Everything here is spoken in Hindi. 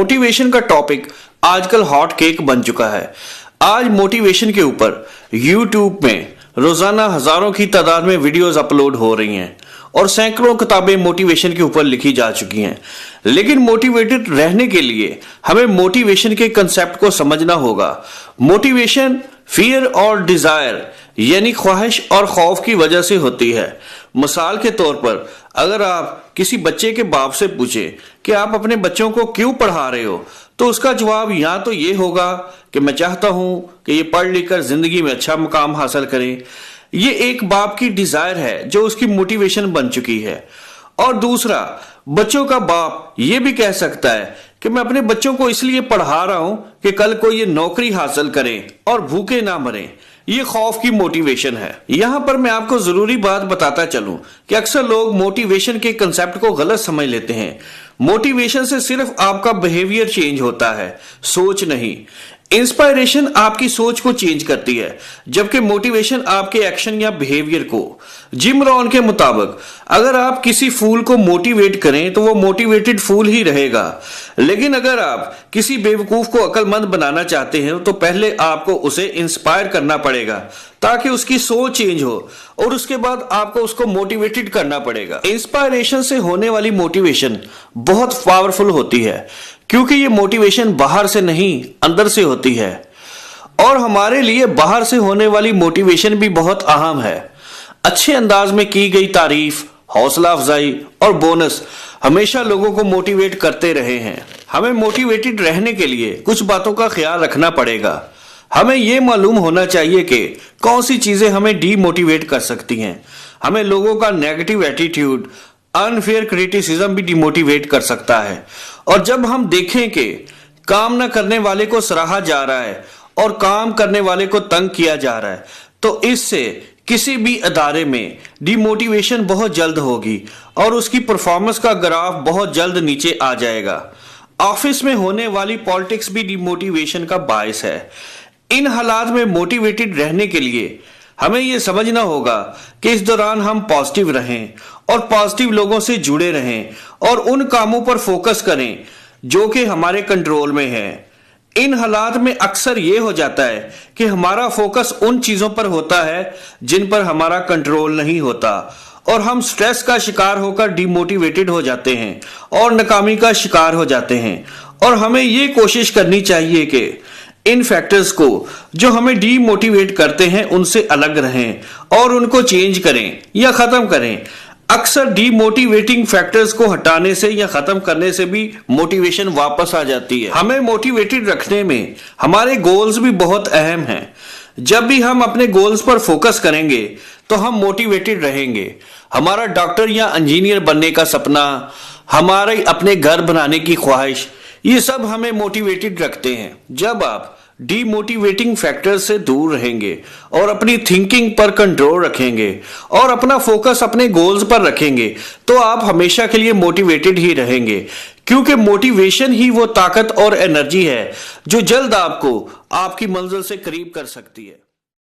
मोटिवेशन का टॉपिक आजकल हॉट केक बन चुका है। आज मोटिवेशन के ऊपर यूट्यूब में रोजाना हजारों की तादाद में वीडियोस अपलोड हो रही हैं और सैकड़ों किताबें मोटिवेशन के ऊपर लिखी जा चुकी हैं। लेकिन मोटिवेटेड रहने के लिए हमें मोटिवेशन के कंसेप्ट को समझना होगा। मोटिवेशन फियर और डिजायर यानी ख्वाहिश और खौफ की वजह से होती है। मिसाल के तौर पर अगर आप किसी बच्चे के बाप से पूछें कि आप अपने बच्चों को क्यों पढ़ा रहे हो, तो उसका जवाब या तो ये होगा कि मैं चाहता हूं कि ये पढ़ लिख कर जिंदगी में अच्छा मुकाम हासिल करें। ये एक बाप की डिजायर है जो उसकी मोटिवेशन बन चुकी है। और दूसरा, बच्चों का बाप ये भी कह सकता है कि मैं अपने बच्चों को इसलिए पढ़ा रहा हूं कि कल को ये नौकरी हासिल करें और भूखे ना मरें। ये खौफ की मोटिवेशन है। यहां पर मैं आपको जरूरी बात बताता चलूं कि अक्सर लोग मोटिवेशन के कंसेप्ट को गलत समझ लेते हैं। मोटिवेशन से सिर्फ आपका बिहेवियर चेंज होता है, सोच नहीं। इंस्पायरेशन आपकी सोच को चेंज करती है, जबकि मोटिवेशन आपके एक्शन या बिहेवियर को। जिम रॉन के मुताबिक अगर आप किसी फूल को मोटिवेट करें तो वो मोटिवेटेड फूल ही रहेगा, लेकिन अगर आप किसी बेवकूफ को अक्लमंद बनाना चाहते हैं तो पहले आपको उसे इंस्पायर करना पड़ेगा ताकि उसकी सोच चेंज हो और उसके बाद आपको उसको मोटिवेटेड करना पड़ेगा। इंस्पायरेशन से होने वाली मोटिवेशन बहुत पावरफुल होती है क्योंकि ये मोटिवेशन बाहर से नहीं अंदर से होती है। और हमारे लिए बाहर से होने वाली मोटिवेशन भी बहुत अहम है। अच्छे अंदाज में की गई तारीफ, हौसला अफजाई और बोनस हमेशा लोगों को मोटिवेट करते रहे हैं। हमें मोटिवेटेड रहने के लिए कुछ बातों का ख्याल रखना पड़ेगा। हमें यह मालूम होना चाहिए कि कौन सी चीजें हमें डीमोटिवेट कर सकती हैं। हमें लोगों का नेगेटिव एटीट्यूड, अनफेयर क्रिटिसिज्म भी डिमोटिवेट कर सकता है। और जब हम देखें कि काम न करने वाले को सराहा जा रहा है और काम करने वाले को तंग किया जा रहा है, तो इससे किसी भी अदारे में डिमोटिवेशन बहुत जल्द होगी और उसकी परफॉर्मेंस का ग्राफ बहुत जल्द नीचे आ जाएगा। ऑफिस में होने वाली पॉलिटिक्स भी डिमोटिवेशन का बायस है। इन हालात में मोटिवेटेड रहने के लिए हमें यह समझना होगा कि इस दौरान हम पॉजिटिव रहें और पॉजिटिव लोगों से जुड़े रहें और उन कामों पर फोकस करें जो कि हमारे कंट्रोल में है। इन हालात में अक्सर यह हो जाता है कि हमारा फोकस उन चीजों पर होता है जिन पर हमारा कंट्रोल नहीं होता और हम स्ट्रेस का शिकार होकर डिमोटिवेटेड हो जाते हैं और नाकामी का शिकार हो जाते हैं। और हमें ये कोशिश करनी चाहिए कि इन फैक्टर्स को जो हमें डीमोटिवेट करते हैं उनसे अलग रहें और उनको चेंज करें या खत्म करें। अक्सर डीमोटिवेटिंग फैक्टर्स को हटाने से या खत्म करने से भी मोटिवेशन वापस आ जाती है। हमें मोटिवेटेड रखने में हमारे गोल्स भी बहुत अहम हैं। जब भी हम अपने गोल्स पर फोकस करेंगे तो हम मोटिवेटेड रहेंगे। हमारा डॉक्टर या इंजीनियर बनने का सपना, हमारे अपने घर बनाने की ख्वाहिश, ये सब हमें मोटिवेटेड रखते हैं। जब आप डीमोटिवेटिंग फैक्टर्स से दूर रहेंगे और अपनी थिंकिंग पर कंट्रोल रखेंगे और अपना फोकस अपने गोल्स पर रखेंगे तो आप हमेशा के लिए मोटिवेटेड ही रहेंगे, क्योंकि मोटिवेशन ही वो ताकत और एनर्जी है जो जल्द आपको आपकी मंजिल से करीब कर सकती है।